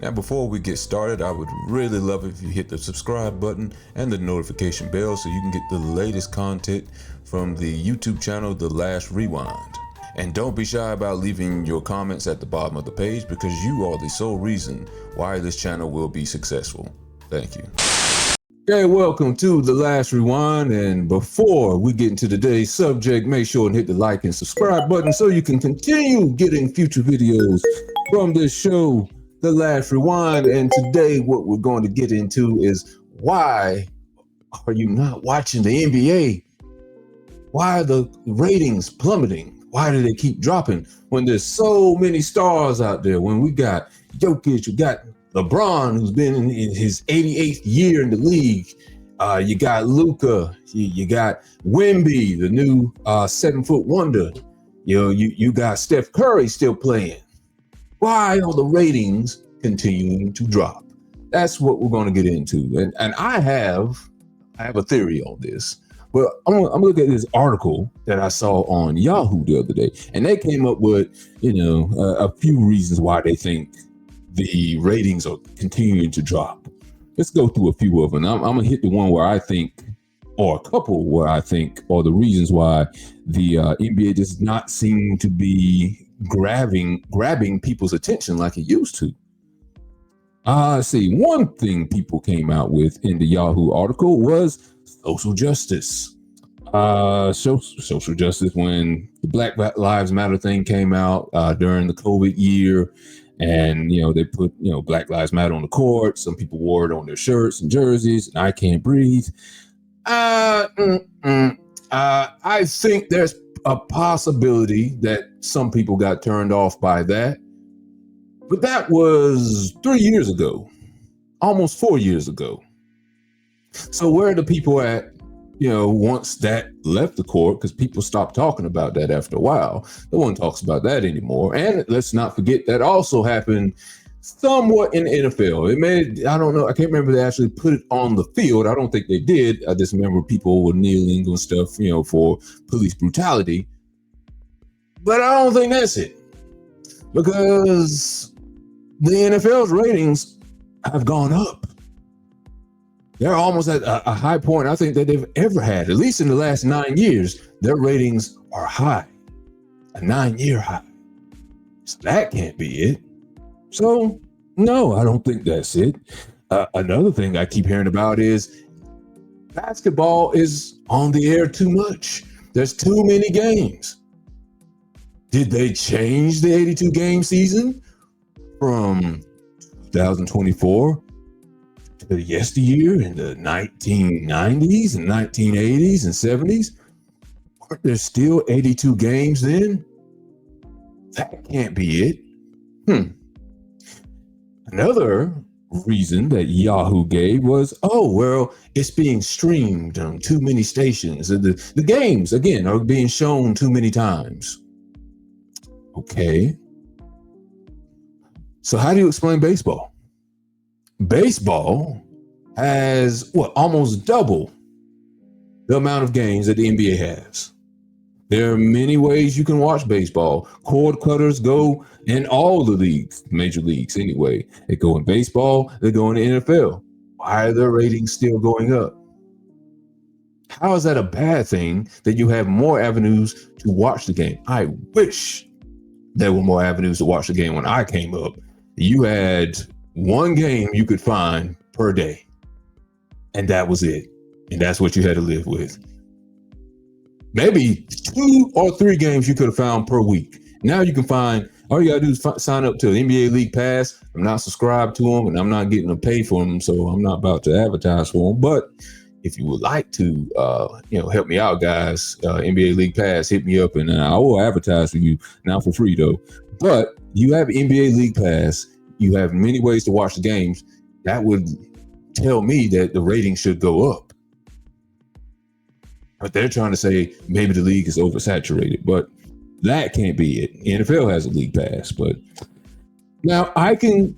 Now, before we get started, I would really love if you hit the subscribe button and the notification bell so you can get the latest content from the YouTube channel, The Last Rewind. And don't be shy about leaving your comments at the bottom of the page because you are the sole reason why this channel will be successful. Thank you. Okay, welcome to The Last Rewind. And before we get into today's subject, make sure and hit the like and subscribe button so you can continue getting future videos from this show, The Last Rewind. And today what we're going to get into is why are you not watching the NBA? Why are the ratings plummeting? Why do they keep dropping when there's so many stars out there? When we got Jokic, we got LeBron, who's been in his 88th year in the league. You got Luka, you got Wemby, the new 7-foot wonder. You got Steph Curry still playing. Why are the ratings continuing to drop? That's what we're going to get into. And I have a theory on this. But I'm gonna look at this article that I saw on Yahoo the other day, and they came up with, a few reasons why they think the ratings are continuing to drop. Let's go through a few of them. I'm gonna hit the one where I think, or a couple where I think are the reasons why the NBA does not seem to be grabbing people's attention like it used to. Let's see. One thing people came out with in the Yahoo article was social justice. Social justice when the Black Lives Matter thing came out during the COVID year, and they put Black Lives Matter on the court. Some people wore it on their shirts and jerseys. And I can't breathe. I think there's a possibility that some people got turned off by that, but that was 3 years ago, almost 4 years ago. So where are the people at, once that left the court? Because people stopped talking about that after a while. No one talks about that anymore. And let's not forget that also happened somewhat in the NFL. I don't know. I can't remember if they actually put it on the field. I don't think they did. I just remember people were kneeling and stuff, for police brutality. But I don't think that's it. Because the NFL's ratings have gone up. They're almost at a high point I think that they've ever had, at least in the last 9 years. Their ratings are high, a 9-year high. So that can't be it. So, no, I don't think that's it. Another thing I keep hearing about is basketball is on the air too much. There's too many games. Did they change the 82 game season from 2024? The yesteryear in the 1990s and 1980s and 70s? Weren't there still 82 games then? That can't be it. Another reason that Yahoo gave was, it's being streamed on too many stations. The games, again, are being shown too many times. Okay. So how do you explain baseball? Baseball has almost double the amount of games that the NBA has. There are many ways you can watch baseball. Cord cutters go in all the leagues, major leagues anyway. They go in baseball, they go in the NFL. Why are their ratings still going up? How is that a bad thing that you have more avenues to watch the game? I wish there were more avenues to watch the game. When I came up, you had one game you could find per day, and that was it. And that's what you had to live with. Maybe 2 or 3 games you could have found per week. Now you can find, all you gotta do is sign up to an NBA League Pass. I'm not subscribed to them, and I'm not getting to pay for them, so I'm not about to advertise for them. But if you would like to, help me out, guys, NBA League Pass, hit me up, and I will advertise for you, not for free though. But you have NBA League Pass. You have many ways to watch the games. That would tell me that the ratings should go up. But they're trying to say maybe the league is oversaturated, but that can't be it. NFL has a league pass, but now I can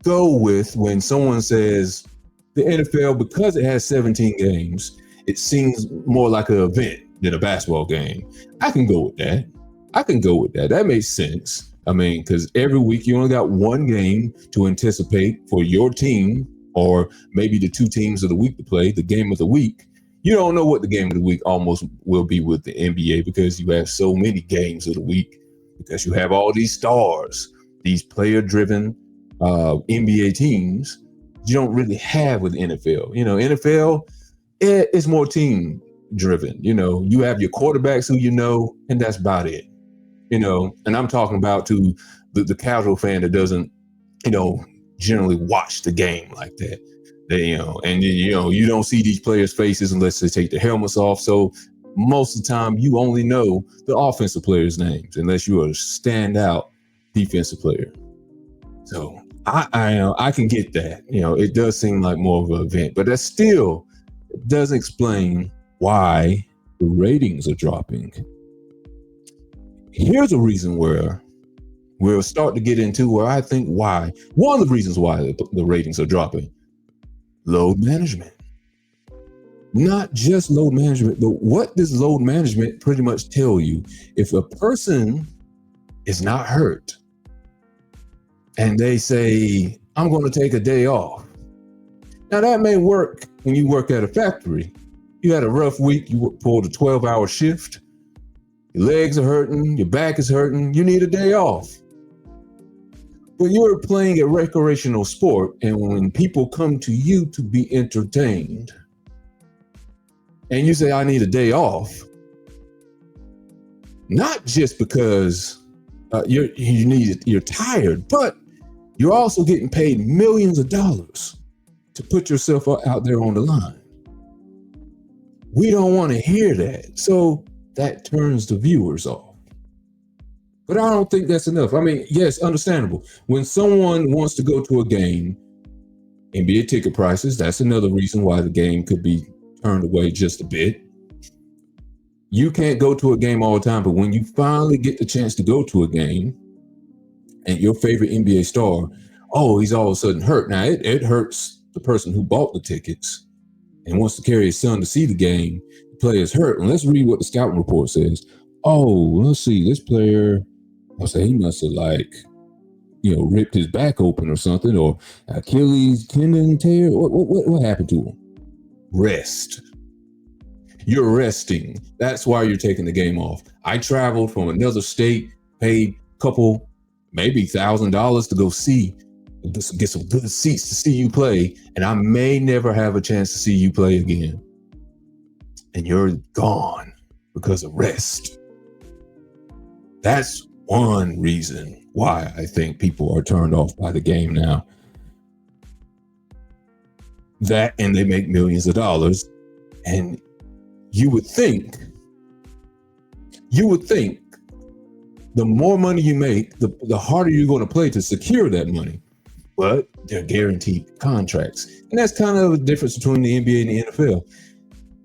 go with when someone says the NFL, because it has 17 games, it seems more like an event than a basketball game. I can go with that. That makes sense. I mean, because every week you only got one game to anticipate for your team, or maybe the two teams of the week to play, the game of the week. You don't know what the game of the week almost will be with the NBA because you have so many games of the week, because you have all these stars, these player-driven NBA teams. You don't really have with the NFL. NFL, it's more team-driven. You have your quarterbacks who and that's about it. And I'm talking about to the casual fan that doesn't, generally watch the game like that. And then, you don't see these players' faces unless they take the helmets off. So most of the time, you only know the offensive players' names unless you are a standout defensive player. So I can get that. It does seem like more of an event, but that still doesn't explain why the ratings are dropping. Here's a reason where we'll start to get into where I think why. One of the reasons why the ratings are dropping: load management. Not just load management, but what does load management pretty much tell you? If a person is not hurt and they say, I'm going to take a day off. Now that may work when you work at a factory. You had a rough week, you pulled a 12-hour shift, your legs are hurting, your back is hurting, you need a day off. But you're playing a recreational sport, and when people come to you to be entertained, and you say, I need a day off, not just because you're tired, but you're also getting paid millions of dollars to put yourself out there on the line. We don't want to hear that. So that turns the viewers off. But I don't think that's enough. I mean, yes, understandable. When someone wants to go to a game, NBA ticket prices, that's another reason why the game could be turned away just a bit. You can't go to a game all the time, but when you finally get the chance to go to a game and your favorite NBA star, he's all of a sudden hurt. Now, it hurts the person who bought the tickets and wants to carry his son to see the game. The player's hurt. And let's read what the scouting report says. Let's see. This player, I'll say he must have ripped his back open or something, or Achilles tendon tear. What happened to him? Rest. You're resting. That's why you're taking the game off. I traveled from another state, paid a couple, maybe $1,000 to go get some good seats to see you play, and I may never have a chance to see you play again. And you're gone because of rest. That's one reason why I think people are turned off by the game now. That, and they make millions of dollars, and you would think the more money you make, the harder you're going to play to secure that money. But they're guaranteed contracts. And that's kind of the difference between the NBA and the NFL.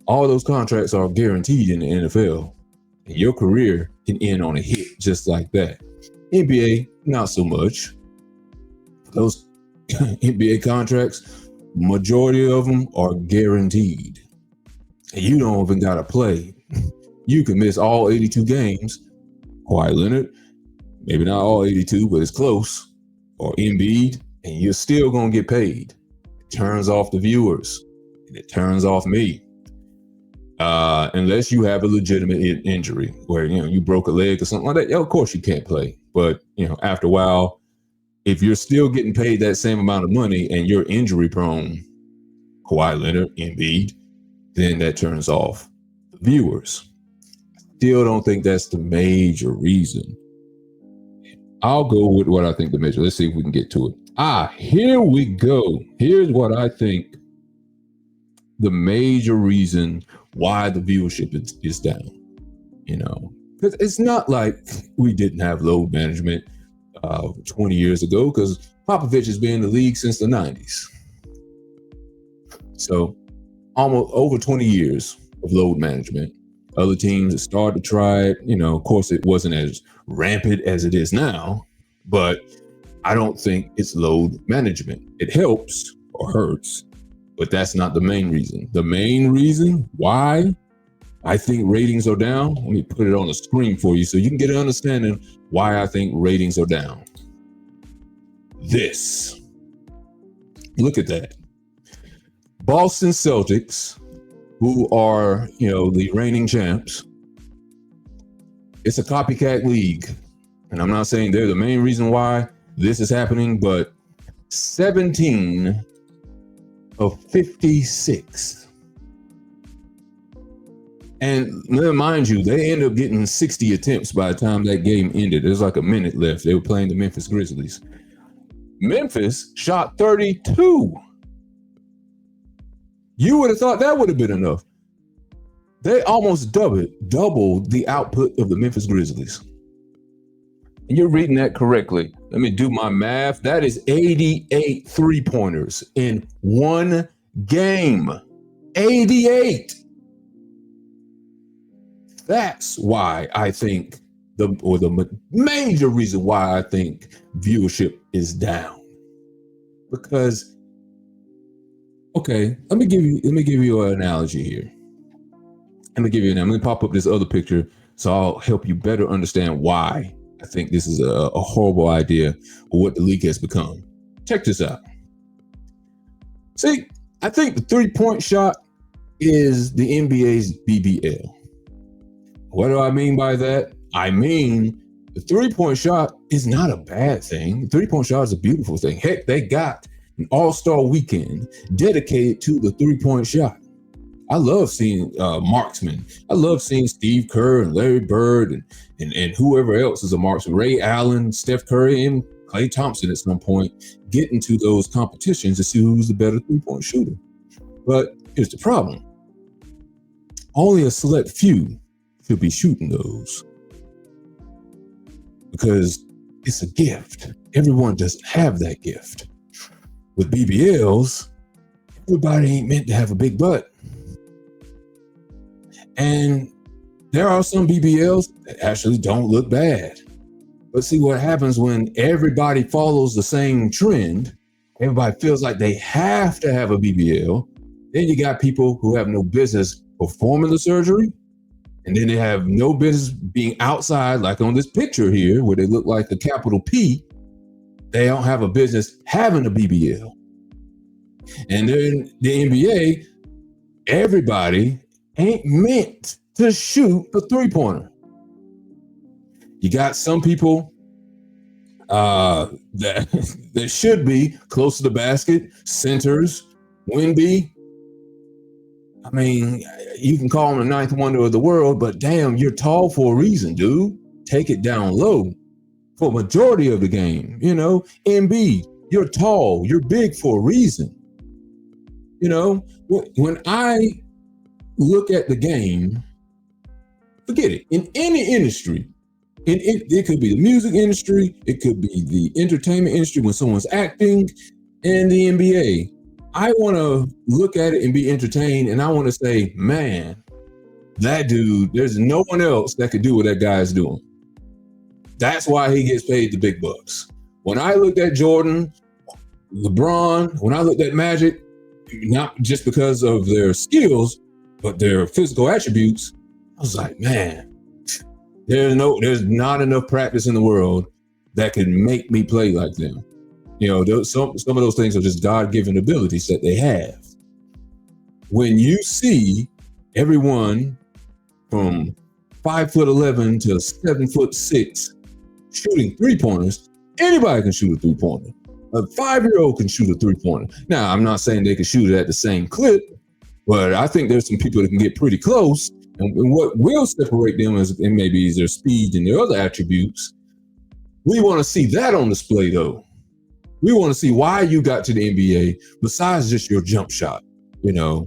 All those contracts are guaranteed in the NFL. And your career can end on a hit just like that. NBA, not so much. Those NBA contracts, majority of them are guaranteed. And you don't even got to play. You can miss all 82 games. Kawhi Leonard, maybe not all 82, but it's close. Or Embiid, and you're still going to get paid. It turns off the viewers, and it turns off me. Unless you have a legitimate injury where, you broke a leg or something like that. Yeah, of course you can't play. But, after a while, if you're still getting paid that same amount of money and you're injury prone, Kawhi Leonard, Embiid, then that turns off the viewers. Still don't think that's the major reason. I'll go with what I think the major. Let's see if we can get to it. Here we go. Here's what I think the major reason why the viewership is down. Because it's not like we didn't have load management 20 years ago, because Popovich has been in the league since the 90s. So almost over 20 years of load management. Other teams have started to try it. Of course, it wasn't as rampant as it is now, but I don't think it's load management. It helps or hurts, but that's not the main reason. The main reason why I think ratings are down. Let me put it on the screen for you so you can get an understanding why I think ratings are down. This. Look at that. Boston Celtics, who are, the reigning champs. It's a copycat league. And I'm not saying they're the main reason why this is happening, but 17 of 56. And mind you, they ended up getting 60 attempts by the time that game ended. There's like a minute left. They were playing the Memphis Grizzlies. Memphis shot 32. You would have thought that would have been enough. They almost doubled the output of the Memphis Grizzlies. And you're reading that correctly. Let me do my math. That is 88 3-pointers in one game. 88. That's why I think the major reason why I think viewership is down. Because, okay, let me give you an analogy here. Let me pop up this other picture so I'll help you better understand why I think this is a horrible idea or what the league has become. Check this out. See, I think the 3-point shot is the NBA's BBL. What do I mean by that? I mean, the 3-point shot is not a bad thing. The 3-point shot is a beautiful thing. Heck, they got an all-star weekend dedicated to the 3-point shot. I love seeing marksmen. I love seeing Steve Kerr and Larry Bird and whoever else is a marksman. Ray Allen, Steph Curry, and Klay Thompson at some point get into those competitions to see who's the better 3-point shooter. But here's the problem. Only a select few should be shooting those because it's a gift. Everyone doesn't have that gift. With BBLs, everybody ain't meant to have a big butt. And there are some BBLs that actually don't look bad. But see what happens when everybody follows the same trend, everybody feels like they have to have a BBL. Then you got people who have no business performing the surgery. And then they have no business being outside, like on this picture here, where they look like a capital P. They don't have a business having a BBL. And then the NBA, everybody ain't meant to shoot a 3-pointer. You got some people that should be close to the basket, centers, Wemby. I mean, you can call him the ninth wonder of the world, but damn, you're tall for a reason, dude. Take it down low for majority of the game. Embiid, you're tall, you're big for a reason. When I look at the game, forget it. In any industry, it could be the music industry, it could be the entertainment industry when someone's acting, and the NBA. I want to look at it and be entertained, and I want to say, man, that dude, there's no one else that could do what that guy's doing. That's why he gets paid the big bucks. When I looked at Jordan, LeBron, when I looked at Magic, not just because of their skills, but their physical attributes, I was like, man, there's not enough practice in the world that can make me play like them. Some of those things are just God-given abilities that they have. When you see everyone from 5'11" to 7'6" shooting 3-pointers, anybody can shoot a 3-pointer. A 5-year-old can shoot a 3-pointer. Now, I'm not saying they can shoot it at the same clip, but I think there's some people that can get pretty close. And what will separate them is maybe their speed and their other attributes. We want to see that on display, though. We want to see why you got to the NBA besides just your jump shot, And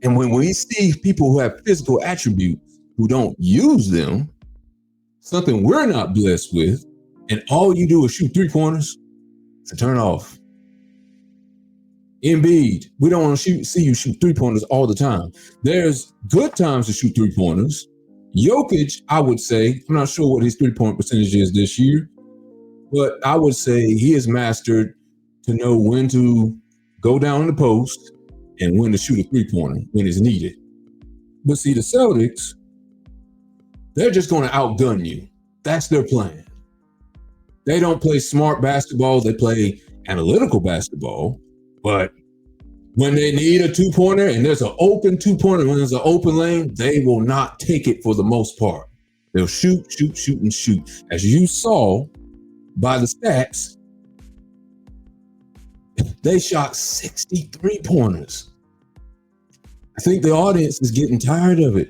when we see people who have physical attributes who don't use them, something we're not blessed with, and all you do is shoot 3-pointers, to turn off. Embiid, we don't want to see you shoot 3-pointers all the time. There's good times to shoot 3-pointers. Jokic, I would say, I'm not sure what his 3-point percentage is this year, but I would say he has mastered to know when to go down in the post and when to shoot a 3-pointer when it's needed. But see, the Celtics, they're just going to outgun you. That's their plan. They don't play smart basketball. They play analytical basketball. But when they need a two-pointer and there's an open two-pointer, when there's an open lane, they will not take it for the most part. They'll shoot, shoot, shoot, and shoot. As you saw by the stats, they shot 63 pointers. I think the audience is getting tired of it.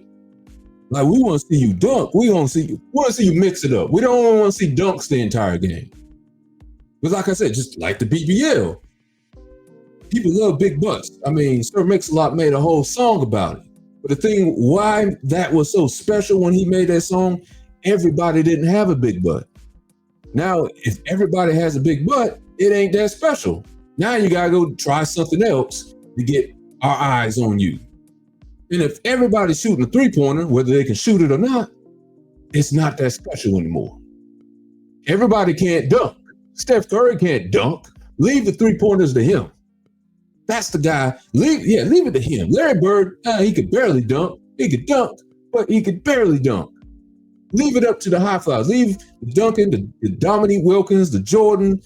Like, we want to see you dunk. We want to see you mix it up. We don't want to see dunks the entire game. But like I said, just like the BBL, people love big butts. I mean, Sir Mix-a-Lot made a whole song about it. But the thing, why that was so special when he made that song, everybody didn't have a big butt. Now, if everybody has a big butt, it ain't that special. Now you gotta go try something else to get our eyes on you. And if everybody's shooting a three-pointer, whether they can shoot it or not, it's not that special anymore. Everybody can't dunk. Steph Curry can't dunk. Leave the three-pointers to him. That's the guy. Leave it to him. Larry Bird, he could barely dunk. He could dunk, but he could barely dunk. Leave it up to the high flyers. Leave the Duncan, the Dominique Wilkins, the Jordan,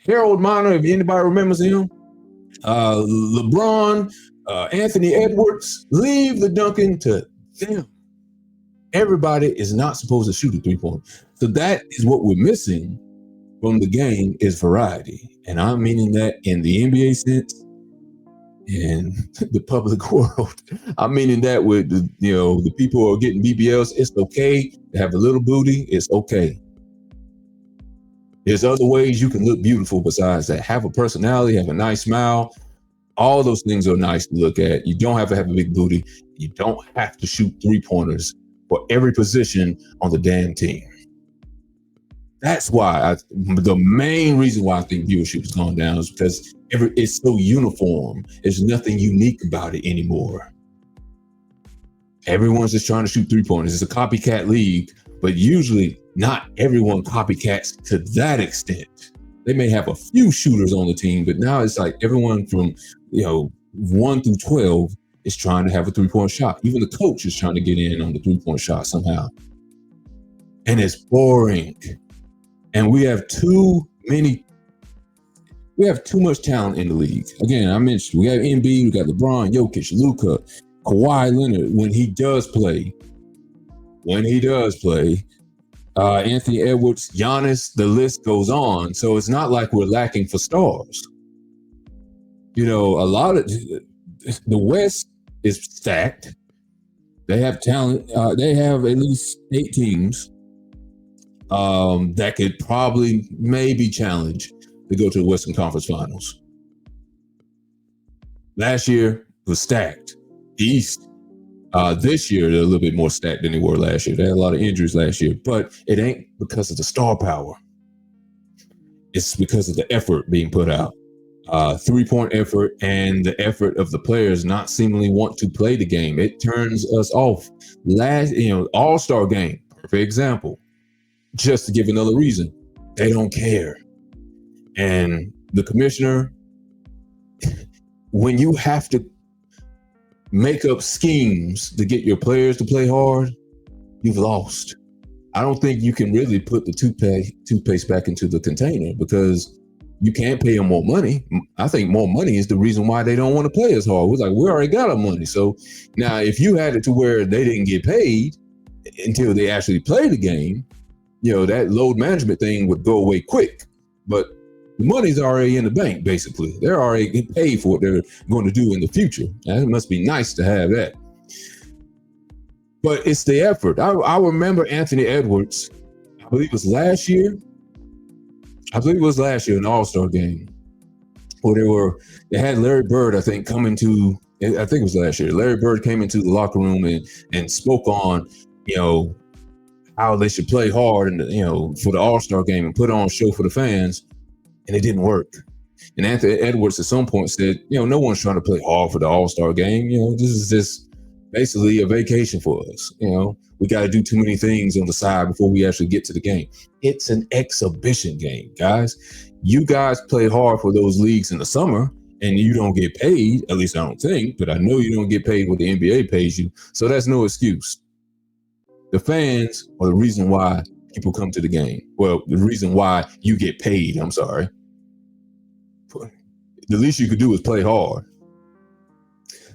Harold Miner, if anybody remembers him, LeBron, Anthony Edwards. Leave the Duncan to them. Everybody is not supposed to shoot a three-pointer. So that is what we're missing from the game, is variety. And I'm meaning that in the NBA sense, in the public world. I'm meaning that with the people who are getting BBLs, it's okay to have a little booty. It's okay. There's other ways you can look beautiful besides that. Have a personality, have a nice smile. All those things are nice to look at. You don't have to have a big booty. You don't have to shoot three-pointers for every position on the damn team. That's why the main reason why I think viewership has gone down is because it's so uniform. There's nothing unique about it anymore. Everyone's just trying to shoot three-pointers. It's a copycat league, but usually not everyone copycats to that extent. They may have a few shooters on the team, but now it's like everyone from 1 through 12 is trying to have a three-point shot. Even the coach is trying to get in on the three-point shot somehow. And it's boring. And we have too much talent in the league. Again, I mentioned we have Embiid, we got LeBron, Jokic, Luka, Kawhi Leonard when he does play. Anthony Edwards, Giannis, the list goes on. So it's not like we're lacking for stars. A lot of the West is stacked. They have talent. They have at least 8 teams that could probably maybe challenge to go to the Western Conference Finals. Last year was stacked. East, this year they're a little bit more stacked than they were last year. They had a lot of injuries last year, but it ain't because of the star power. It's because of the effort being put out. 3-point effort and the effort of the players not seemingly want to play the game. It turns us off. All-Star game, perfect example. Just to give another reason, they don't care. And the commissioner, when you have to make up schemes to get your players to play hard, you've lost. I don't think you can really put the toothpaste back into the container because you can't pay them more money. I think more money is the reason why they don't want to play as hard. We're like, we already got our money. So now if you had it to where they didn't get paid until they actually play the game, that load management thing would go away quick. But the money's already in the bank, basically. They're already getting paid for what they're going to do in the future. And it must be nice to have that. But it's the effort. I remember Anthony Edwards, I believe it was last year, an All-Star game, where they had Larry Bird, I think it was last year. Larry Bird came into the locker room and spoke on, how they should play hard and for the All-Star game and put on a show for the fans, and it didn't work. And Anthony Edwards at some point said, no one's trying to play hard for the All-Star game. This is just basically a vacation for us. We got to do too many things on the side before we actually get to the game. It's an exhibition game, guys. You guys play hard for those leagues in the summer, and you don't get paid, at least I don't think, but I know you don't get paid what the NBA pays you. So that's no excuse. The fans are the reason why people come to the game. Well, the reason why you get paid, I'm sorry. The least you could do is play hard.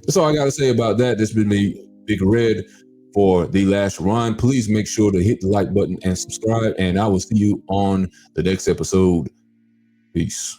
That's all I got to say about that. This has been me, Big Red, for The Last Run. Please make sure to hit the like button and subscribe, and I will see you on the next episode. Peace.